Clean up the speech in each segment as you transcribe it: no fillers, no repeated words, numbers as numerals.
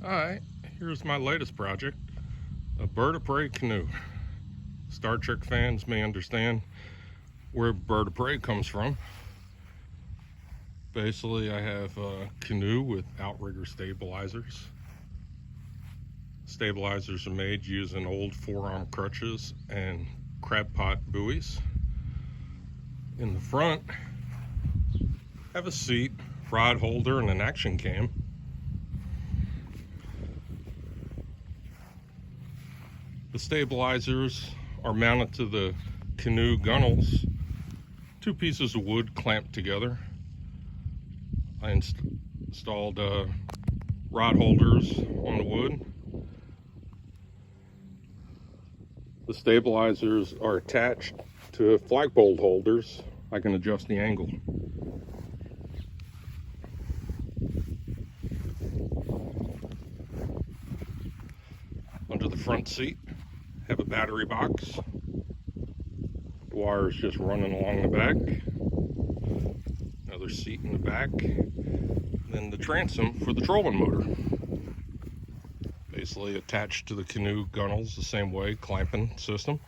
Alright, here's my latest project, a bird of prey canoe. Star Trek fans may understand where bird of prey comes from. Basically, I have a canoe with outrigger stabilizers. Stabilizers are made using old forearm crutches and crab pot buoys. In the front, I have a seat, rod holder, and an action cam. The stabilizers are mounted to the canoe gunnels, two pieces of wood clamped together. I installed rod holders on the wood. The stabilizers are attached to flagpole holders. I can adjust the angle. Under the front seat, have a battery box. The wire is just running along the back. Another seat in the back. Then the transom for the trolling motor. Basically attached to the canoe gunnels the same way, clamping system.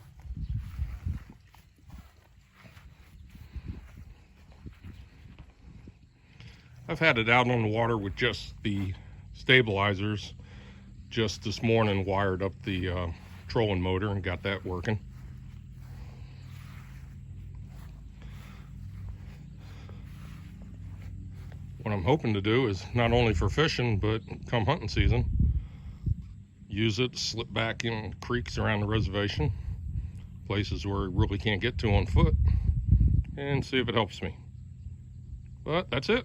I've had it out on the water with just the stabilizers. Just this morning wired up the trolling motor and got that working. What I'm hoping to do is not only for fishing, but come hunting season, use it to slip back in creeks around the reservation, places where it really can't get to on foot, and see if it helps me. But that's it.